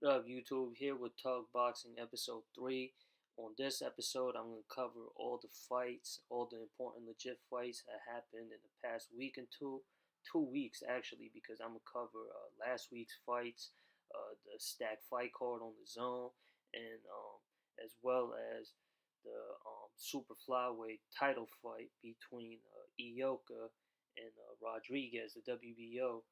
What up, YouTube? Here with Talk Boxing episode 3. On this episode, I'm going to cover all the fights, all the important legit fights that happened in the past week and 2 weeks actually, because I'm going to cover last week's fights, the stacked fight card on the zone, and as well as the super flyweight title fight between Ioka and Rodriguez, the WBO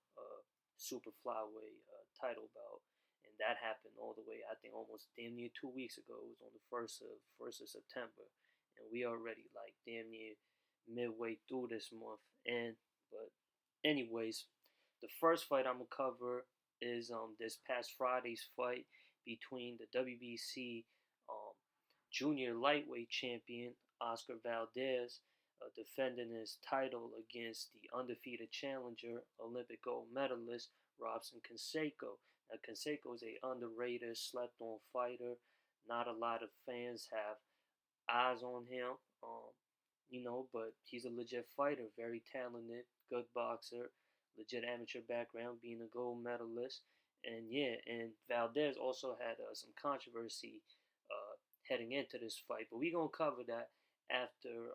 super flyweight title bout, and that happened all the way, I think, almost damn near 2 weeks ago. It was on the first of September, and we already like damn near midway through this month. And but anyways, the first fight I'm gonna cover is this past Friday's fight between the WBC um junior lightweight champion Oscar Valdez, defending his title against the undefeated challenger, Olympic gold medalist Robson Conceicao. Now, Conceicao is a underrated, slept-on fighter. Not a lot of fans have eyes on him, um, but he's a legit fighter, very talented, good boxer, legit amateur background, being a gold medalist. And yeah, and Valdez also had some controversy heading into this fight, but we're gonna cover that after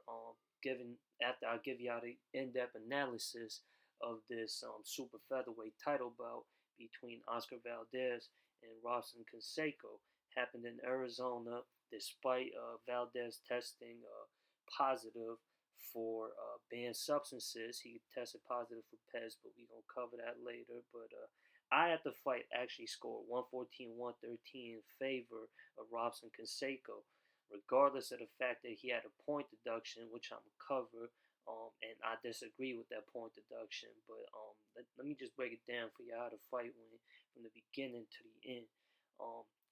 giving after I give y'all the in-depth analysis of this super featherweight title bout between Oscar Valdez and Robson Conceicao. Happened in Arizona, despite Valdez testing positive for banned substances. He tested positive for PEZ, but we're going to cover that later. But I at the fight actually scored 114-113 in favor of Robson Conceicao, regardless of the fact that he had a point deduction, which I'm going to cover. And I disagree with that point deduction, but let me just break it down for you how the fight went from the beginning to the end.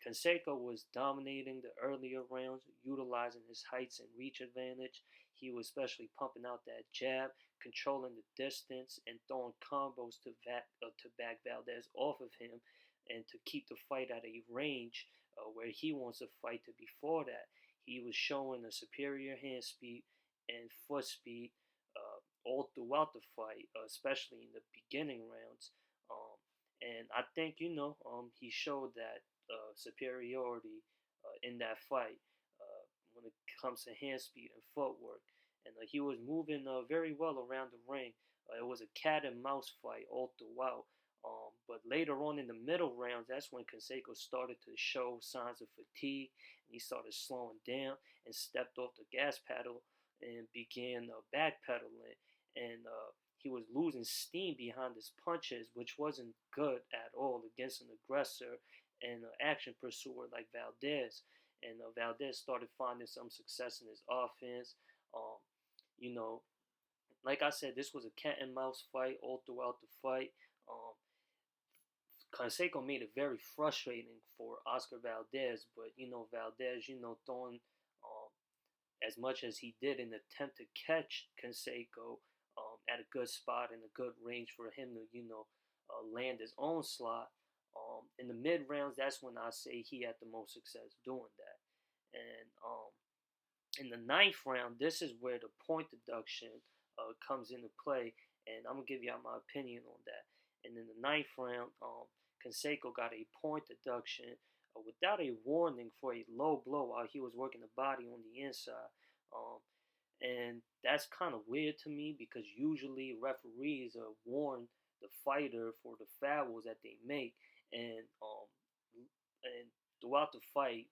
Conceicao was dominating the earlier rounds, utilizing his heights and reach advantage. He was especially pumping out that jab, controlling the distance, and throwing combos to back Valdez off of him, and to keep the fight at a range where he wants to fight to. Before that, he was showing a superior hand speed and foot speed all throughout the fight, especially in the beginning rounds. And I think he showed that superiority in that fight when it comes to hand speed and footwork, and he was moving very well around the ring. It was a cat and mouse fight all throughout. But later on in the middle rounds, that's when Conceicao started to show signs of fatigue, and he started slowing down and stepped off the gas pedal and began backpedaling, and he was losing steam behind his punches, which wasn't good at all against an aggressor and action pursuer like Valdez. And Valdez started finding some success in his offense. Um, you know, like I said, this was a cat and mouse fight all throughout the fight. Um, Conceicao made it very frustrating for Oscar Valdez, but Valdez, throwing as much as he did in the attempt to catch Conceicao at a good spot and a good range for him to, land his own slot. In the mid rounds, that's when I say he had the most success doing that. And in the ninth round, this is where the point deduction comes into play, and I'm gonna give y'all my opinion on that. And in the ninth round, Conceicao got a point deduction without a warning for a low blow while he was working the body on the inside. Um, and that's kind of weird to me because usually referees warn the fighter for the fouls that they make, and and throughout the fight,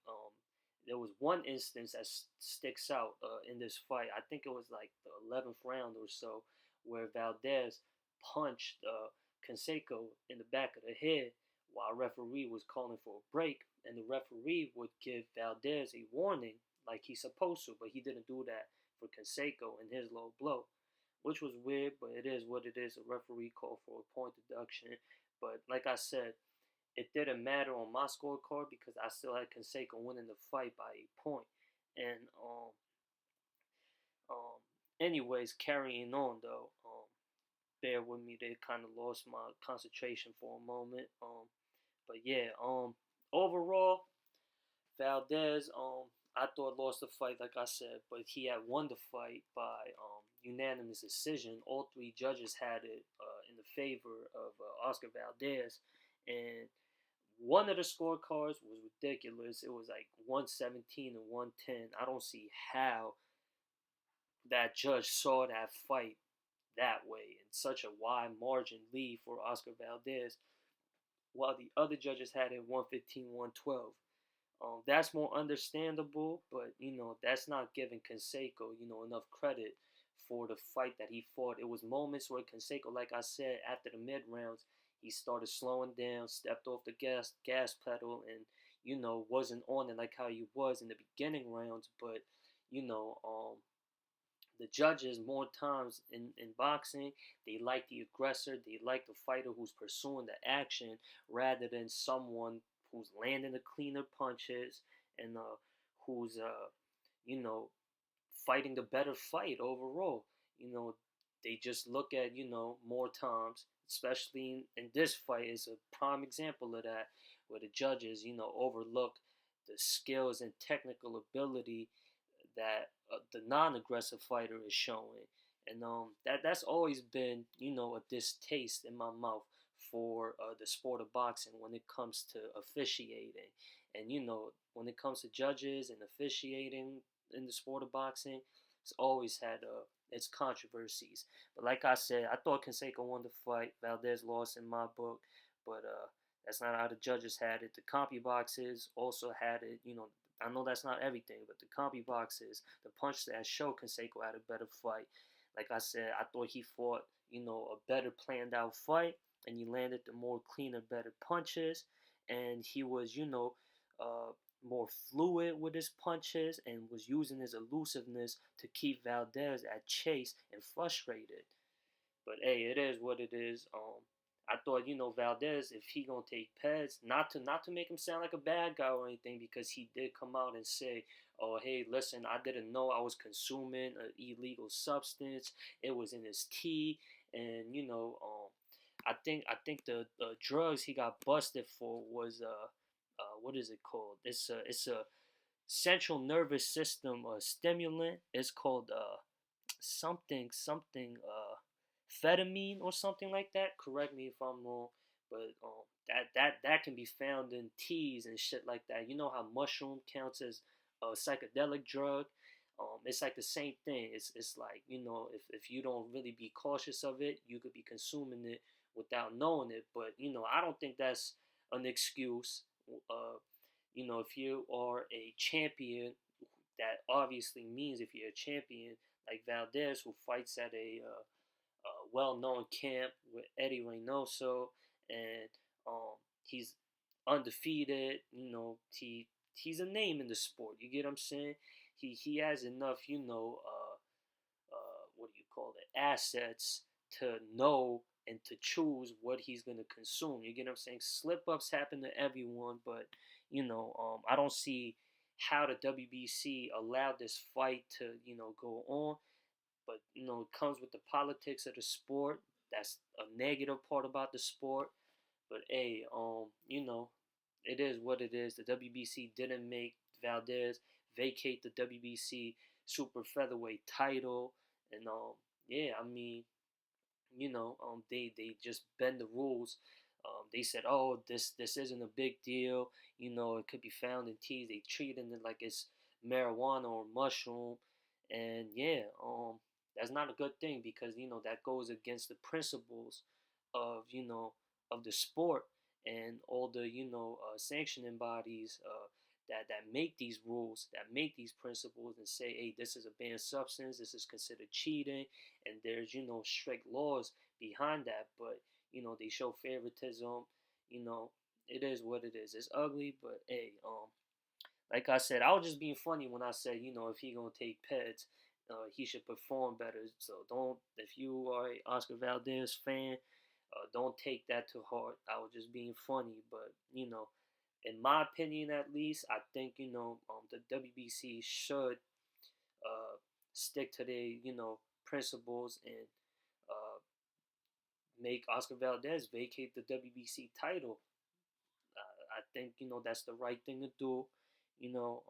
there was one instance that sticks out in this fight. I think it was like the 11th round or so, where Valdez punched Conceicao in the back of the head while referee was calling for a break, and the referee would give Valdez a warning like he's supposed to, but he didn't do that for Conceicao in his low blow, which was weird, but it is what it is. A referee called for a point deduction, but like I said, it didn't matter on my scorecard because I still had Conceicao winning the fight by a point. And um, anyways, carrying on though, bear with me. They kind of lost my concentration for a moment. But yeah, overall, Valdez, I thought lost the fight, like I said, but he had won the fight by unanimous decision. All three judges had it in the favor of Oscar Valdez, and one of the scorecards was ridiculous. It was like 117 and 110. I don't see how that judge saw that fight that way in such a wide margin lead for Oscar Valdez, while the other judges had it 115, 112. That's more understandable, but that's not giving Conceicao enough credit for the fight that he fought. It was moments where Conceicao, like I said, after the mid rounds, he started slowing down, stepped off the gas pedal, and wasn't on it like how he was in the beginning rounds. But you know, the judges more times in boxing, they like the aggressor, they like the fighter who's pursuing the action rather than someone who's landing the cleaner punches and who's you know fighting the better fight overall. you know they just look at more times, especially in this fight is a prime example of that, where the judges overlook the skills and technical ability that the non-aggressive fighter is showing, and that's always been a distaste in my mouth for the sport of boxing when it comes to officiating, and when it comes to judges and officiating in the sport of boxing, it's always had its controversies. But like I said, I thought Canseco won the fight. Valdez lost in my book, but that's not how the judges had it. The CompuBoxes also had it. I know that's not everything, but the CompuBoxes, the punch that show Canseco had a better fight. Like I said, I thought he fought, a better planned out fight, and he landed the more cleaner, better punches, and he was, more fluid with his punches and was using his elusiveness to keep Valdez at chase and frustrated. But hey, it is what it is. I thought Valdez, if he gonna take Pez, not to make him sound like a bad guy or anything, because he did come out and say, "Oh hey, listen, I didn't know I was consuming an illegal substance. It was in his tea, and I think the drugs he got busted for was what is it called? It's a central nervous system stimulant. It's called something amphetamine or something like that. Correct me if I'm wrong, but that can be found in teas and shit like that. You know how mushroom counts as a psychedelic drug. It's like the same thing. It's like if you don't really be cautious of it, you could be consuming it without knowing it. But I don't think that's an excuse. If you are a champion, that obviously means if you're a champion like Valdez, who fights at a well-known camp with Eddie Reynoso, and he's undefeated. He's a name in the sport. You get what I'm saying? He has enough, what do you call it, assets to know and to choose what he's gonna consume. You get what I'm saying? Slip ups happen to everyone, but I don't see how the WBC allowed this fight to go on. But it comes with the politics of the sport. That's a negative part about the sport. But hey, it is what it is. The WBC didn't make Valdez vacate the WBC super featherweight title, and yeah, I mean, they just bend the rules. They said, oh, this isn't a big deal. It could be found in teas. They treating it like it's marijuana or mushroom, and yeah, that's not a good thing, because that goes against the principles of of the sport, and all the sanctioning bodies that make these rules, that make these principles, and say, hey, this is a banned substance, this is considered cheating, and there's strict laws behind that. But they show favoritism. It is what it is. It's ugly, but hey, like I said, I was just being funny when I said, if he gonna take Peds, he should perform better. So don't, if you are a Oscar Valdez fan, don't take that to heart. I was just being funny, but in my opinion, at least, I think the WBC should stick to their principles, and uh, make Oscar Valdez vacate the WBC title. I think that's the right thing to do. You know,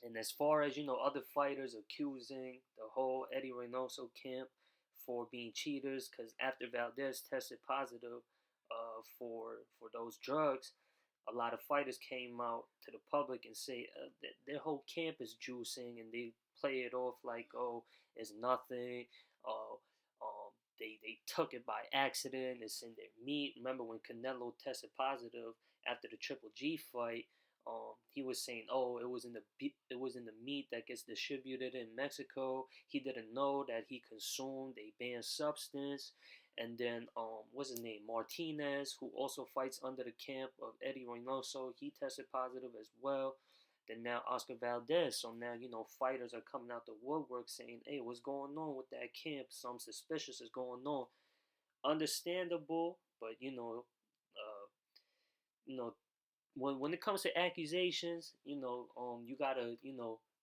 and as far as other fighters accusing the whole Eddie Reynoso camp for being cheaters, because after Valdez tested positive for those drugs, a lot of fighters came out to the public and say their whole camp is juicing, and they play it off like, oh, it's nothing. Uh, they took it by accident. It's in their meat. Remember when Canelo tested positive after the Triple G fight? He was saying, "Oh, it was in the meat that gets distributed in Mexico." He didn't know that he consumed a banned substance. And then, what's his name? Martinez, who also fights under the camp of Eddie Reynoso, he tested positive as well. Then now Oscar Valdez. So now, fighters are coming out the woodwork saying, hey, what's going on with that camp? Something suspicious is going on. Understandable, but, you know, when it comes to accusations, you gotta,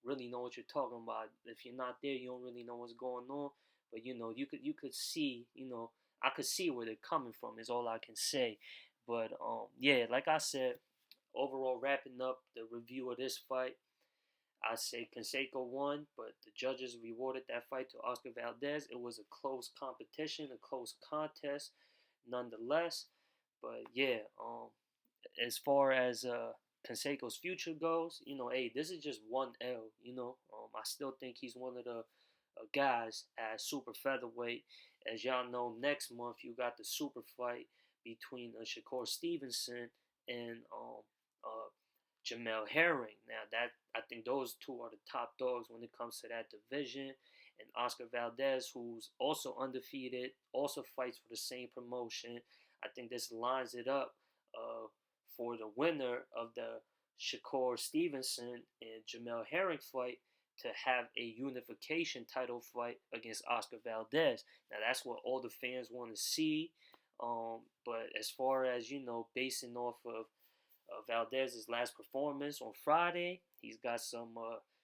really know what you're talking about. If you're not there, you don't really know what's going on. But you could see, I could see where they're coming from. Is all I can say. But yeah, like I said, overall wrapping up the review of this fight, I say Conceicao won, but the judges rewarded that fight to Oscar Valdez. It was a close competition, a close contest, nonetheless. But yeah, as far as Canseco's future goes, hey, this is just one L. I still think he's one of the guys at super featherweight. As y'all know, next month you got the super fight between Shakur Stevenson and uh, Jamel Herring. Now that I think those two are the top dogs when it comes to that division. And Oscar Valdez, who's also undefeated, also fights for the same promotion. I think this lines it up uh, for the winner of the Shakur Stevenson and Jamel Herring fight to have a unification title fight against Oscar Valdez. Now that's what all the fans want to see. But as far as basing off of Valdez's last performance on Friday, he's got some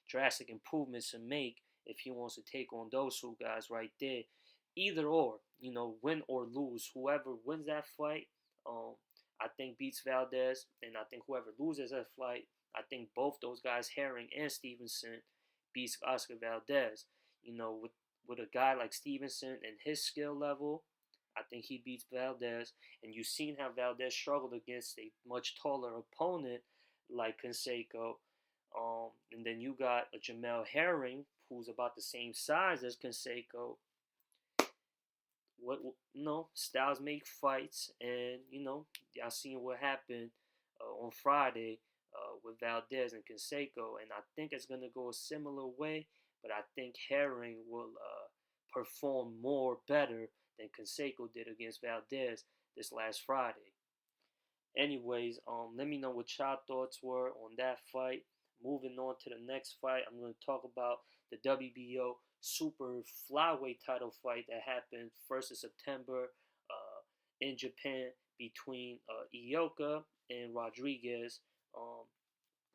drastic improvements to make if he wants to take on those two guys right there. Either or, win or lose, whoever wins that fight, I think beats Valdez, and I think whoever loses that fight, I think both those guys, Herring and Stevenson, beats Oscar Valdez. With a guy like Stevenson and his skill level, I think he beats Valdez. And you've seen how Valdez struggled against a much taller opponent like Conceicao. And then you got a Jamel Herring who's about the same size as Conceicao. What styles make fights, and y'all seen what happened on Friday with Valdez and Conceicao, and I think it's gonna go a similar way, but I think Herring will perform more better than Conceicao did against Valdez this last Friday. Anyways, let me know what y'all thoughts were on that fight. Moving on to the next fight, I'm going to talk about the WBO Super Flyweight title fight that happened 1st of September in Japan between Ioka and Rodriguez. Um,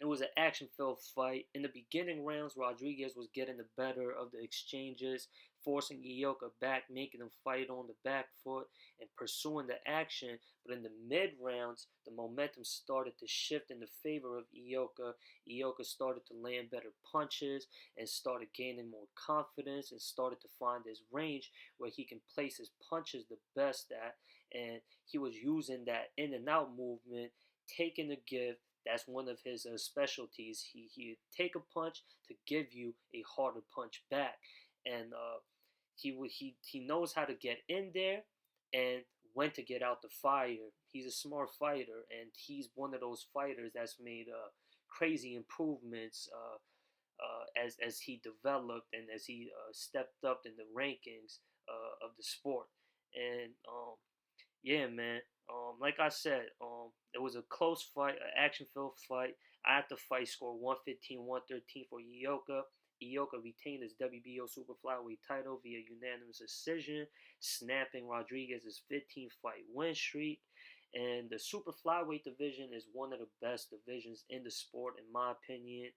it was an action-filled fight. In the beginning rounds, Rodriguez was getting the better of the exchanges, forcing Ioka back, making him fight on the back foot and pursuing the action. But in the mid-rounds, the momentum started to shift in the favor of Ioka. Ioka started to land better punches and started gaining more confidence and started to find his range where he can place his punches the best at. And he was using that in and out movement, taking the give. That's one of his specialties. He take a punch to give you a harder punch back, and he knows how to get in there and when to get out the fire. He's a smart fighter, and he's one of those fighters that's made crazy improvements as he developed and as he stepped up in the rankings of the sport. And yeah, man. Like I said, it was a close fight, an action-filled fight. I had the fight score 115-113 for Ioka. Ioka retained his WBO Super Flyweight title via unanimous decision, snapping Rodriguez's 15-fight win streak. And the Super Flyweight division is one of the best divisions in the sport, in my opinion.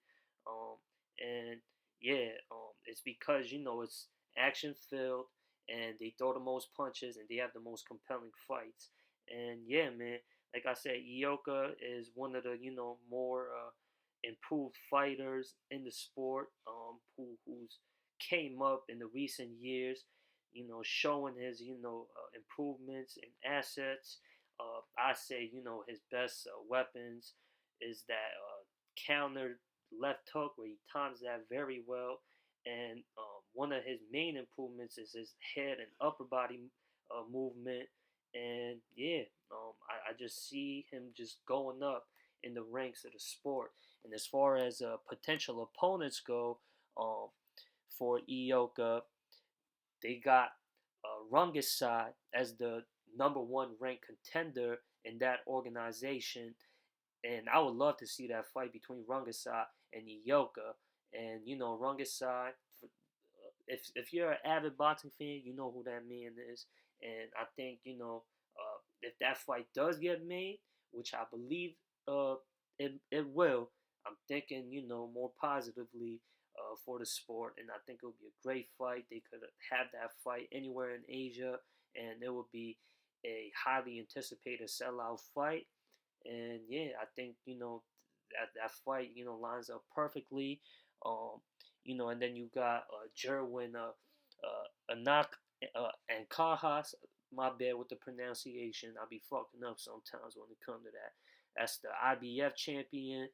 And yeah, it's because it's action-filled and they throw the most punches and they have the most compelling fights. And yeah, man, like I said, Ioka is one of the more improved fighters in the sport, who's came up in the recent years, showing his improvements and assets. I say, his best weapons is that counter left hook where he times that very well. And one of his main improvements is his head and upper body movement. And yeah, I just see him just going up in the ranks of the sport. And as far as potential opponents go, for Ioka, they got Rungeside as the number one ranked contender in that organization, and I would love to see that fight between Rungeside and Ioka. And Rungeside, if you're an avid boxing fan, you know who that man is. And I think if that fight does get made, which I believe it will, I'm thinking more positively for the sport, and I think it would be a great fight. They could have that fight anywhere in Asia, and it would be a highly anticipated sellout fight. And yeah, I think that fight lines up perfectly. Um, and then you got Jerwin Anak and Kahas. My bad with the pronunciation. I'll be fucking up sometimes when it comes to that. That's the IBF champion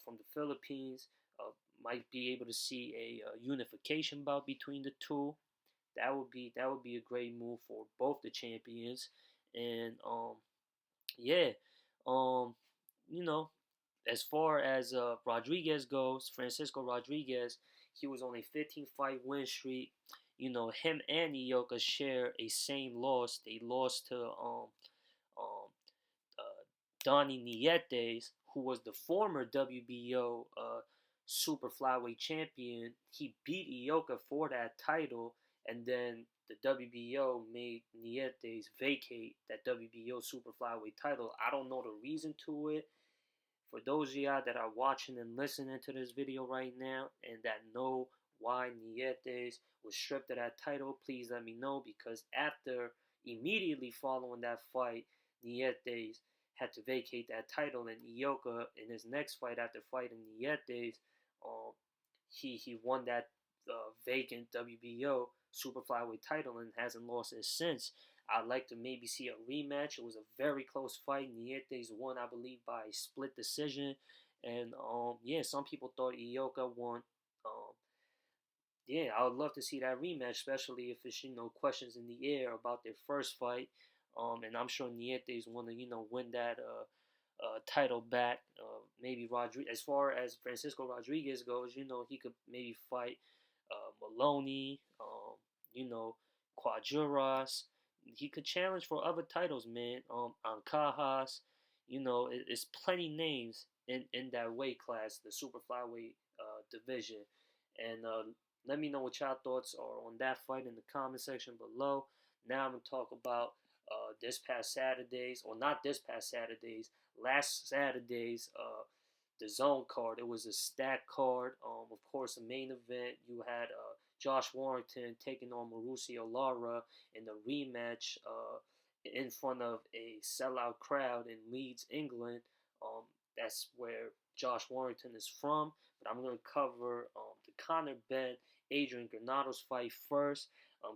from the Philippines. Might be able to see a unification bout between the two. That would be a great move for both the champions. And yeah, um, you know, as far as Rodriguez goes, Francisco Rodriguez, he was on a 15 fight win streak. Him and Ioka share a same loss. They lost to um, Donnie Nietes, who was the former WBO super flyweight champion. He beat Ioka for that title, and then the WBO made Nietes vacate that WBO super flyweight title. I don't know the reason to it. For those of y'all that are watching and listening to this video right now and that know why Nietes was stripped of that title, please let me know, because immediately following that fight, Nietes had to vacate that title, and Ioka in his next fight after fighting Nietes, um, he won that vacant WBO super flyweight title and hasn't lost it since. I'd like to maybe see a rematch. It was a very close fight. Nietes won, I believe, by a split decision. And yeah, some people thought Ioka won. Um, yeah, I would love to see that rematch, especially if it's questions in the air about their first fight. And I'm sure Nietes want to win that title back. Maybe Rodriguez. As far as Francisco Rodriguez goes, he could maybe fight Maloney. You know, Quadras. He could challenge for other titles, man. Ancajas. It's plenty names in that weight class, the super flyweight division. And let me know what y'all thoughts are on that fight in the comment section below. Now I'm gonna talk about this past Saturdays, or not this past Saturdays, last Saturday's Dazn card. It was a stacked card. Of course, the main event you had Josh Warrington taking on Mauricio Lara in the rematch in front of a sellout crowd in Leeds, England. That's where Josh Warrington is from. But I'm going to cover the Conor Benn Adrian Granados fight first.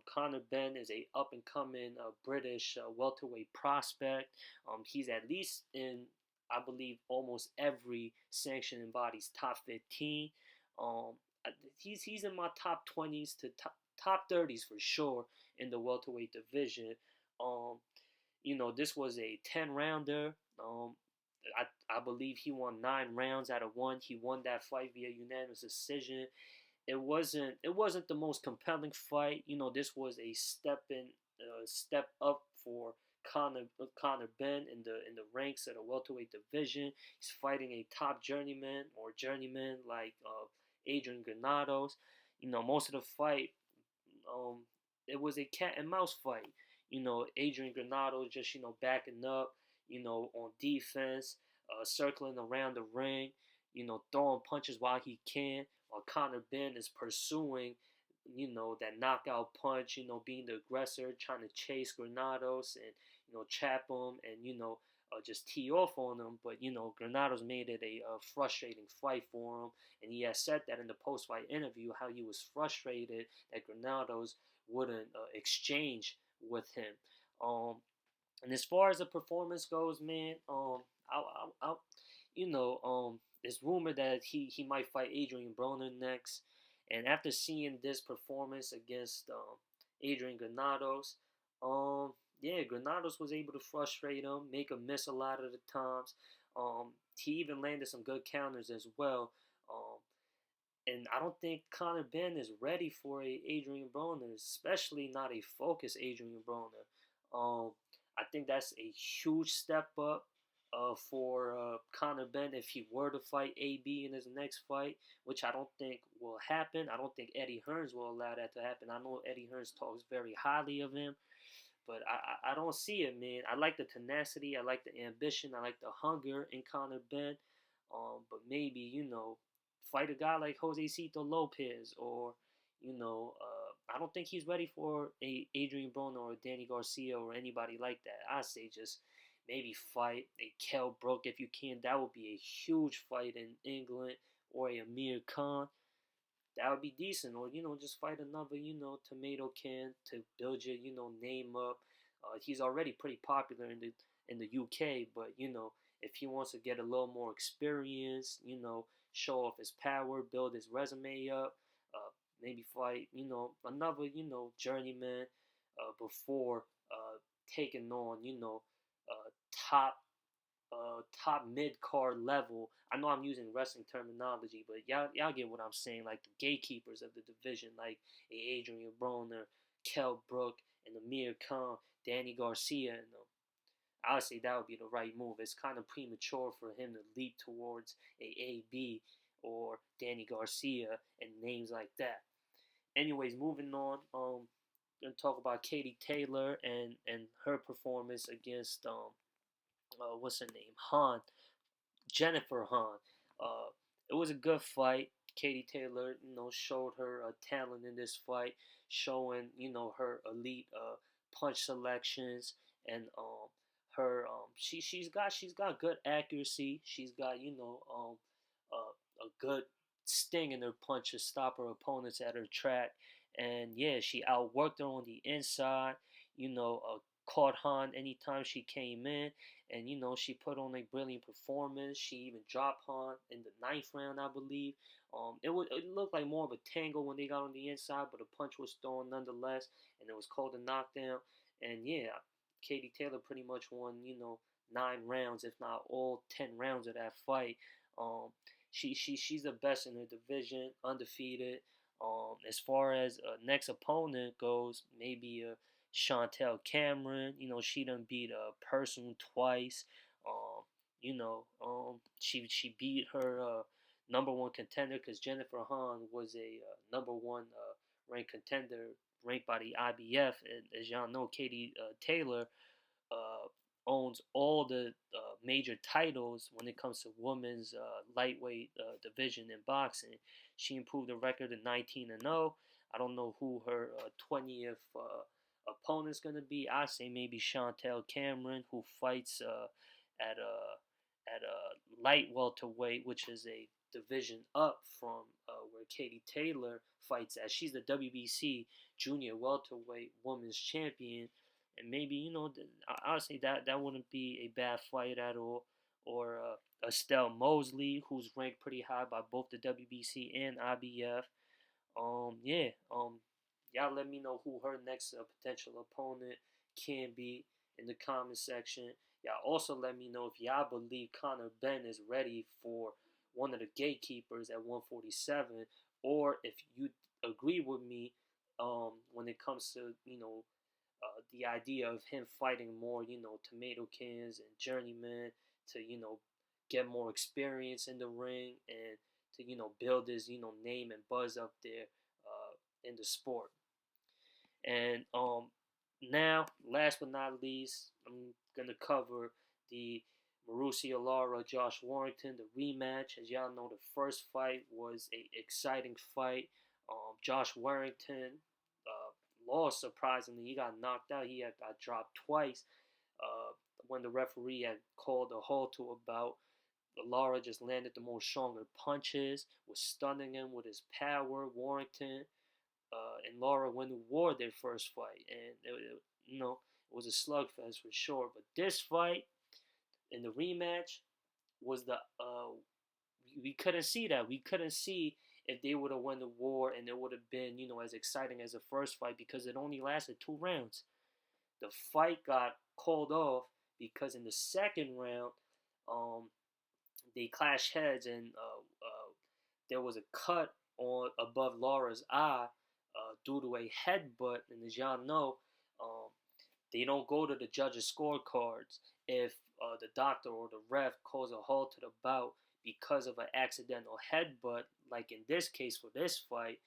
Conor Benn is a up and coming British welterweight prospect. He's at least in, I believe, almost every sanctioning body's top 15. Um, he's in my top 20s to top 30s for sure in the welterweight division. Um, this was a 10 rounder. I believe he won 9 rounds out of one. He won that fight via unanimous decision. It wasn't the most compelling fight. This was a step up for Conor Benn in the ranks of the welterweight division. He's fighting a top journeyman like Adrian Granados. Most of the fight, um, it was a cat and mouse fight. Adrian Granados just backing up, on defense, circling around the ring, throwing punches while he can, while Conor Benn is pursuing, that knockout punch, being the aggressor, trying to chase Granados and, trap him and, just tee off on him. But, Granados made it a frustrating fight for him. And he has said that in the post-fight interview, how he was frustrated that Granados wouldn't exchange with him. And as far as the performance goes, man, you know, it's rumored that he might fight Adrian Broner next. And after seeing this performance against Adrian Granados, yeah, Granados was able to frustrate him, make him miss a lot of the times. He even landed some good counters as well. Um, and I don't think Conor Ben is ready for a Adrian Broner, especially not a focused Adrian Broner. I think that's a huge step up for Conor Ben if he were to fight AB in his next fight, which I don't think will happen. I don't think Eddie Hearns will allow that to happen. I know Eddie Hearns talks very highly of him, but I don't see it, man. I like the tenacity, I like the ambition, I like the hunger in Conor Ben. But maybe fight a guy like Jose Cito Lopez, or I don't think he's ready for a Adrian Broner or Danny Garcia or anybody like that. I say just maybe fight a Kell Brook if you can. That would be a huge fight in England, or a Amir Khan. That would be decent. Or just fight another tomato can to build your name up. He's already pretty popular in the UK, but if he wants to get a little more experience, show off his power, build his resume up, maybe fight another journeyman before taking on top top mid card level. I know I'm using wrestling terminology, but y'all get what I'm saying. Like the gatekeepers of the division, like Adrian Broner, Kell Brook, and Amir Khan, Danny Garcia, and them. I would say that would be the right move. It's kind of premature for him to leap towards a AB or Danny Garcia and names like that. Anyways, moving on. Gonna talk about Katie Taylor and her performance against what's her name, Han, Jennifer Hahn. Uh, it was a good fight. Katie Taylor, showed her talent in this fight, showing her elite punch selections, and she's got good accuracy. She's got a good sting in her punch to stop her opponents at her track, and yeah, she outworked her on the inside. Caught Han anytime she came in, and she put on a brilliant performance. She even dropped Han in the ninth round, I believe. It looked like more of a tangle when they got on the inside, but a punch was thrown nonetheless, and it was called a knockdown. And yeah, Katie Taylor pretty much won 9 rounds, if not all 10 rounds of that fight. Um, she's the best in her division, undefeated. As far as next opponent goes, maybe Chantel Cameron. She done beat Person twice. She beat her number one contender, because Jennifer Hahn was a number one ranked contender, ranked by the IBF. And as y'all know, Katie Taylor uh, owns all the major titles when it comes to women's lightweight division in boxing. She improved the record to 19-0. I don't know who her 20th opponent's gonna be. I say maybe Chantel Cameron, who fights at a light welterweight, which is a division up from where Katie Taylor fights at. She's the WBC junior welterweight women's champion, and maybe I'll say that wouldn't be a bad fight at all. Or Estelle Mosley, who's ranked pretty high by both the WBC and IBF. Yeah. Y'all let me know who her next potential opponent can be in the comment section. Y'all also let me know if y'all believe Conor Ben is ready for one of the gatekeepers at 147, or if you agree with me when it comes to the idea of him fighting more tomato cans and journeymen to get more experience in the ring, and to build his name and buzz up there in the sport. And now, last but not least, I'm gonna cover the Mauricio Lara Josh Warrington, the rematch. As y'all know, the first fight was a exciting fight. Josh Warrington lost, surprisingly. He got knocked out. He had got dropped twice when the referee had called a halt to a bout. Lara just landed the more stronger punches, was stunning him with his power. Warrington and Lara went to war their first fight, and It was a slugfest for sure. But this fight in the rematch was the we couldn't see that. We couldn't see if they would have won the war and it would have been, as exciting as the first fight because it only lasted 2 rounds. The fight got called off because in the second round, um, they clashed heads and there was a cut on above Laura's eye due to a headbutt. And as y'all know, um, they don't go to the judges' scorecards if the doctor or the ref calls a halt to the bout because of an accidental headbutt. Like in this case for this fight,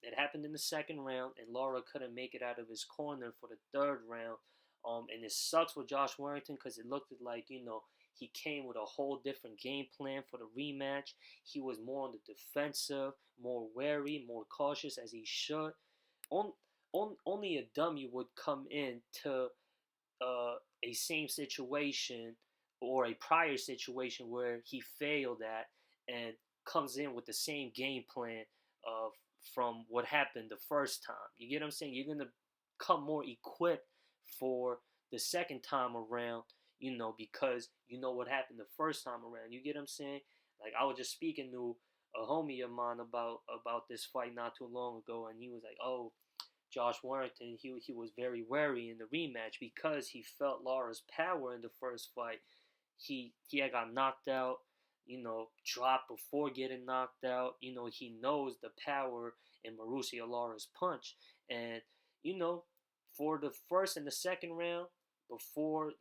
it happened in the second round, and Laura couldn't make it out of his corner for the third round. And it sucks with Josh Warrington because it looked like he came with a whole different game plan for the rematch. He was more on the defensive, more wary, more cautious as he should. On, only a dummy would come into a same situation or a prior situation where he failed at and comes in with the same game plan of from what happened the first time. You get what I'm saying? You're gonna come more equipped for the second time around, because you know what happened the first time around. You get what I'm saying? Like I was just speaking to a homie of mine about this fight not too long ago, and he was like, "Oh, Josh Warrington, he was very wary in the rematch because he felt Lara's power in the first fight. He had got knocked out, dropped before getting knocked out. He knows the power in Mauricio Lara's punch. And, you know, for the first and the second round, before,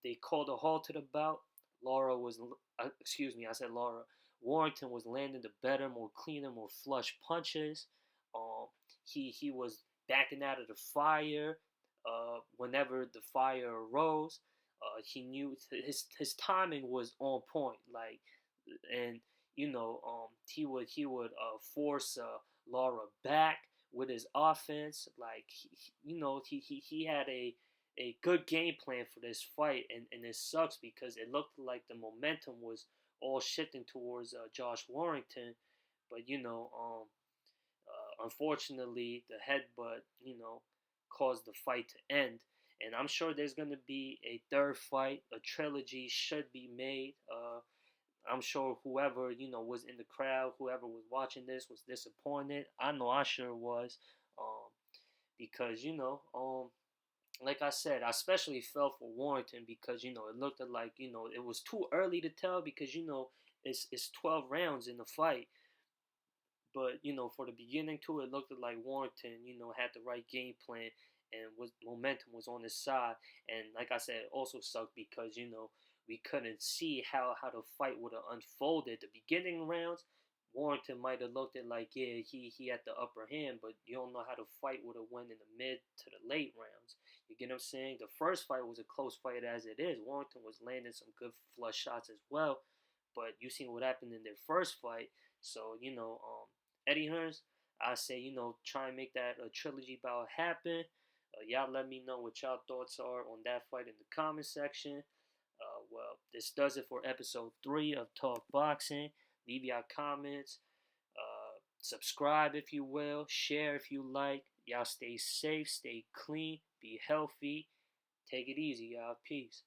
they called a halt to the bout, Lara was, excuse me, I said Lara. Warrington was landing the better, more cleaner, more flush punches. Um, he was backing out of the fire whenever the fire arose. He knew his timing was on point. Like, and he would force Lara back with his offense. Like, he had a good game plan for this fight, and it sucks because it looked like the momentum was all shifting towards Josh Warrington, but unfortunately the headbutt caused the fight to end. And I'm sure there's gonna be a third fight. A trilogy should be made. I'm sure whoever was in the crowd, whoever was watching this, was disappointed. I know I sure was, um, because like I said, I especially felt for Warrington because it looked like it was too early to tell because it's 12 rounds in the fight. But for the beginning too, it looked like Warrington had the right game plan and was momentum was on his side. And like I said, it also sucked because we couldn't see how the fight would have unfolded. The beginning rounds, Warrington might have looked at like he had the upper hand, but you don't know how the fight would have went in the mid to the late rounds. You get what I'm saying? The first fight was a close fight as it is. Warrington was landing some good flush shots as well, but you seen what happened in their first fight. So Eddie Hearns, I say try and make that a trilogy bout happen. Y'all let me know what y'all thoughts are on that fight in the comment section. Well, this does it for episode 3 of Talk Boxing. Leave your comments. Subscribe if you will. Share if you like. Y'all stay safe, stay clean, be healthy. Take it easy, y'all. Peace.